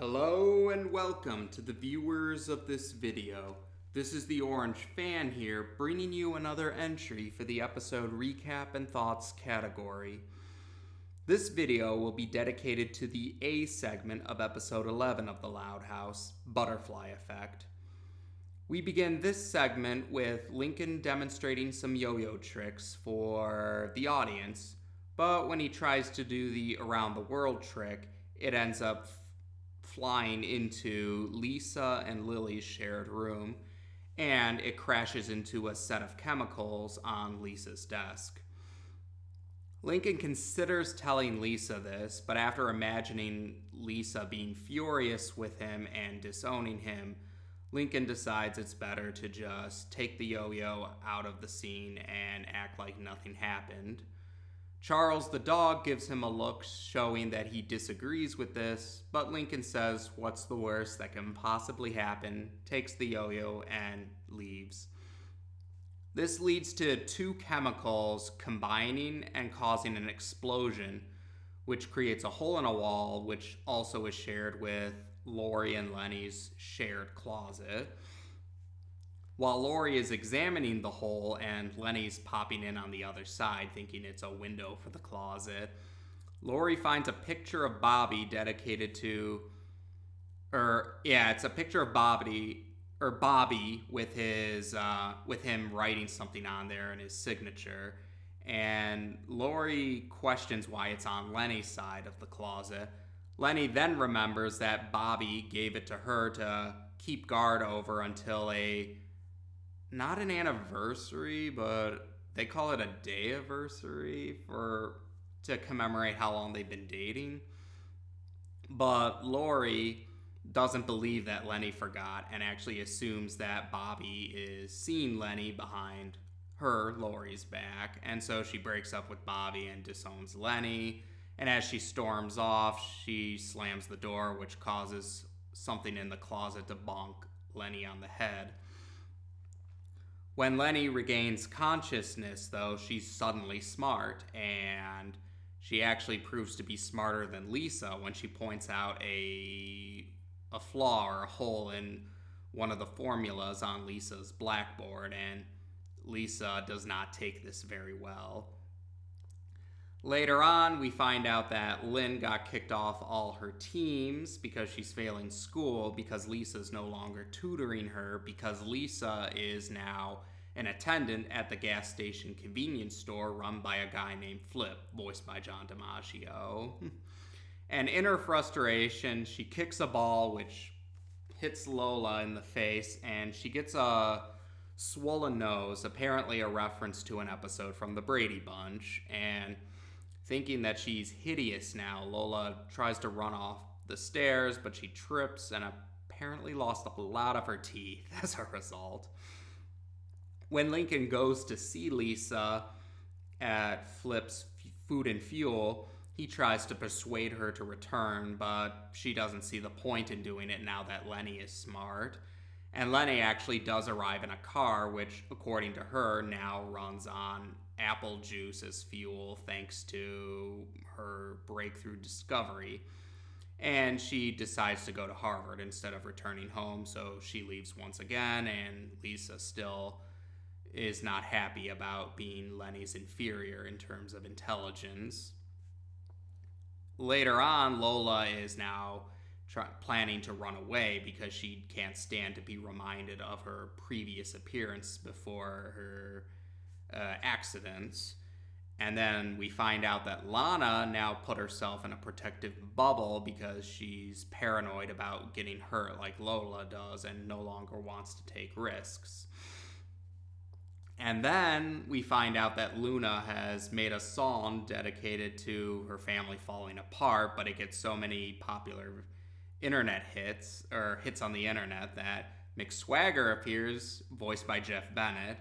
Hello and welcome to the viewers of this video. This is the Orange Fan here, bringing you another entry for the episode recap and thoughts category. This video will be dedicated to the A segment of episode 11 of The Loud House, Butterfly Effect. We begin this segment with Lincoln demonstrating some yo-yo tricks for the audience, but when he tries to do the around the world trick, it ends up flying into Lisa and Lily's shared room, and it crashes into a set of chemicals on Lisa's desk. Lincoln considers telling Lisa this, but after imagining Lisa being furious with him and disowning him, Lincoln decides it's better to just take the yo-yo out of the scene and act like nothing happened. Charles the dog gives him a look showing that he disagrees with this, but Lincoln says what's the worst that can possibly happen, takes the yo-yo, and leaves. This leads to two chemicals combining and causing an explosion, which creates a hole in a wall, which also is shared with Lori and Lenny's shared closet. While Lori is examining the hole and Lenny's popping in on the other side, thinking it's a window for the closet, Lori finds a picture of Bobby dedicated to, it's a picture of Bobby with him writing something on there and his signature. And Lori questions why it's on Lenny's side of the closet. Lenny then remembers that Bobby gave it to her to keep guard over until not an anniversary, but they call it a day-iversary to commemorate how long they've been dating. But Lori doesn't believe that Lenny forgot and actually assumes that Bobby is seeing Lenny behind her, Lori's back, and so she breaks up with Bobby and disowns Lenny. And as she storms off, she slams the door, which causes something in the closet to bonk Lenny on the head. When Lenny regains consciousness, though, she's suddenly smart, and she actually proves to be smarter than Lisa when she points out a flaw or a hole in one of the formulas on Lisa's blackboard, and Lisa does not take this very well. Later on, we find out that Lynn got kicked off all her teams because she's failing school, because Lisa's no longer tutoring her, because Lisa is now an attendant at the gas station convenience store run by a guy named Flip, voiced by John DiMaggio. And in her frustration, she kicks a ball which hits Lola in the face, and she gets a swollen nose, apparently a reference to an episode from the Brady Bunch. And thinking that she's hideous now, Lola tries to run off the stairs, but she trips and apparently lost a lot of her teeth as a result. When Lincoln goes to see Lisa at Flip's Food and Fuel, he tries to persuade her to return, but she doesn't see the point in doing it now that Lenny is smart. And Lenny actually does arrive in a car, which, according to her, now runs on apple juice as fuel thanks to her breakthrough discovery. And she decides to go to Harvard instead of returning home, so she leaves once again, and Lisa still is not happy about being Lenny's inferior in terms of intelligence. Later on, Lola is now planning to run away because she can't stand to be reminded of her previous appearance before her accidents. And then we find out that Lana now put herself in a protective bubble because she's paranoid about getting hurt like Lola does and no longer wants to take risks. And then we find out that Luna has made a song dedicated to her family falling apart, but it gets so many popular internet hits, or hits on the internet, that McSwagger appears, voiced by Jeff Bennett,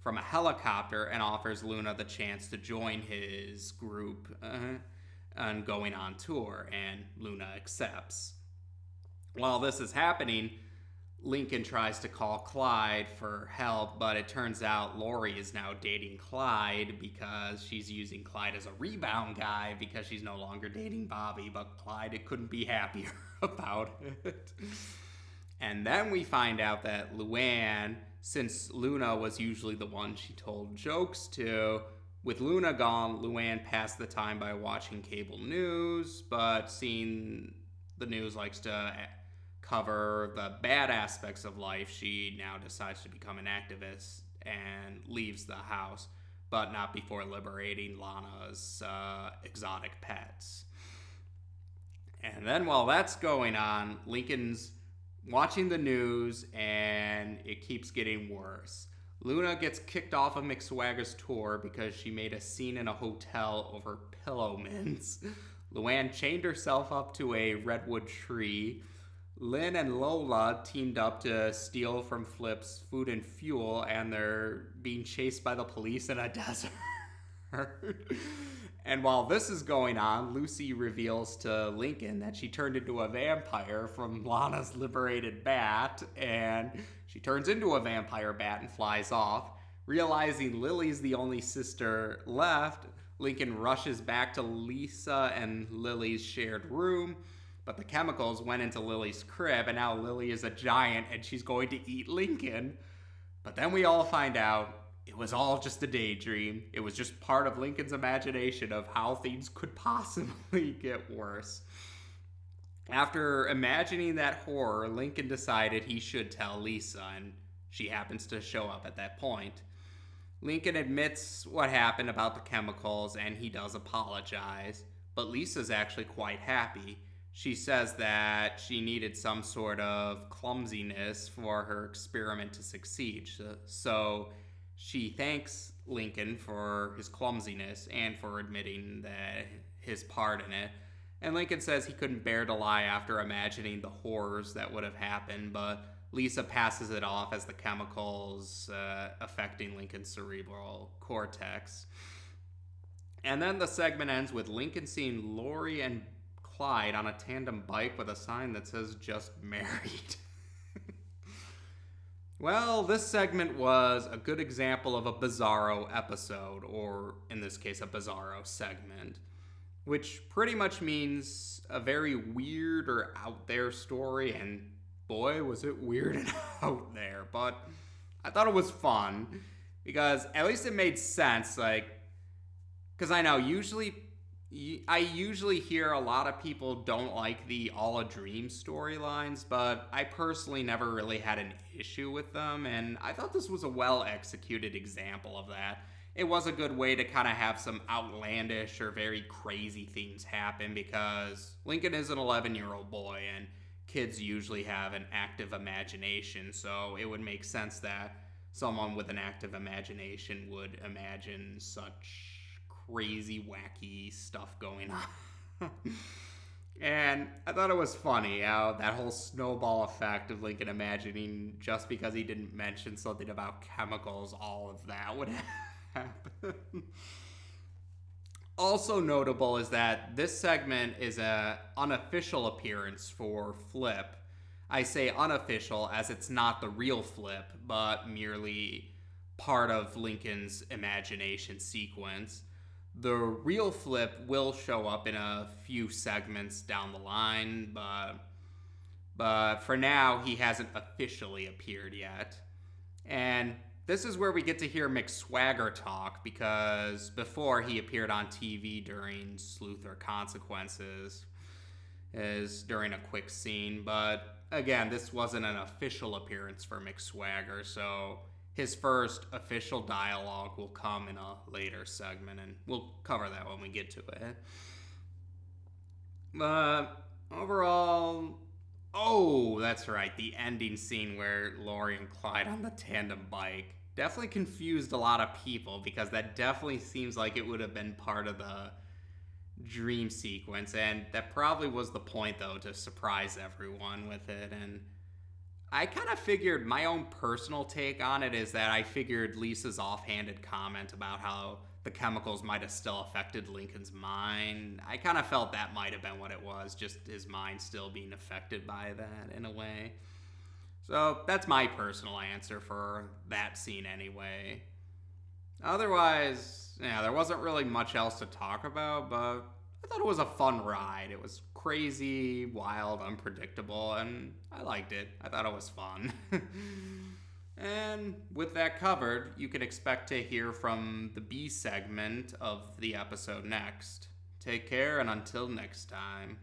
from a helicopter and offers Luna the chance to join his group and going on tour, and Luna accepts. While this is happening, Lincoln tries to call Clyde for help, but it turns out Lori is now dating Clyde because she's using Clyde as a rebound guy because she's no longer dating Bobby, but Clyde couldn't be happier about it. And then we find out that Luann, since Luna was usually the one she told jokes to, with Luna gone, Luann passed the time by watching cable news, but seeing the news likes to cover the bad aspects of life, she now decides to become an activist and leaves the house, but not before liberating Lana's exotic pets. And then while that's going on, Lincoln's watching the news, and it keeps getting worse. Luna gets kicked off of McSwagger's tour because she made a scene in a hotel over pillow mints. Luann chained herself up to a redwood tree. Lynn and Lola teamed up to steal from Flip's food and fuel, and they're being chased by the police in a desert. And while this is going on, Lucy reveals to Lincoln that she turned into a vampire from Lana's liberated bat, and she turns into a vampire bat and flies off. Realizing Lily's the only sister left, Lincoln rushes back to Lisa and Lily's shared room, but the chemicals went into Lily's crib, and now Lily is a giant and she's going to eat Lincoln. But then we all find out it was all just a daydream. It was just part of Lincoln's imagination of how things could possibly get worse. After imagining that horror, Lincoln decided he should tell Lisa, and she happens to show up at that point. Lincoln admits what happened about the chemicals, and he does apologize, but Lisa's actually quite happy. She says that she needed some sort of clumsiness for her experiment to succeed, so she thanks Lincoln for his clumsiness and for admitting that his part in it. And Lincoln says he couldn't bear to lie after imagining the horrors that would have happened, but Lisa passes it off as the chemicals affecting Lincoln's cerebral cortex. And then the segment ends with Lincoln seeing Lori and Clyde on a tandem bike with a sign that says "Just Married." Well, this segment was a good example of a bizarro episode, or in this case, a bizarro segment, which pretty much means a very weird or out there story, and boy, was it weird and out there. But I thought it was fun, because at least it made sense, because I know I usually hear a lot of people don't like the all a dream storylines, but I personally never really had an issue with them, and I thought this was a well-executed example of that. It was a good way to kind of have some outlandish or very crazy things happen, because Lincoln is an 11-year-old boy, and kids usually have an active imagination, so it would make sense that someone with an active imagination would imagine such crazy, wacky stuff going on. And I thought it was funny how that whole snowball effect of Lincoln imagining just because he didn't mention something about chemicals, all of that would happen. Also notable is that this segment is an unofficial appearance for Flip. I say unofficial as it's not the real Flip, but merely part of Lincoln's imagination sequence. The real Flip will show up in a few segments down the line, but for now, he hasn't officially appeared yet. And this is where we get to hear McSwagger talk, because before he appeared on TV during Sleuth or Consequences, is during a quick scene. But again, this wasn't an official appearance for McSwagger, so his first official dialogue will come in a later segment, and we'll cover that when we get to it. But overall, that's right, the ending scene where Lori and Clyde on the tandem bike definitely confused a lot of people, because that definitely seems like it would have been part of the dream sequence, and that probably was the point, though, to surprise everyone with it. And I kind of figured, my own personal take on it is that I figured Lisa's offhanded comment about how the chemicals might have still affected Lincoln's mind, I kind of felt that might have been what it was, just his mind still being affected by that in a way. So that's my personal answer for that scene anyway. Otherwise, yeah, there wasn't really much else to talk about, but I thought it was a fun ride. It was crazy, wild, unpredictable, and I liked it. I thought it was fun. And with that covered, you can expect to hear from the B segment of the episode next. Take care, and until next time.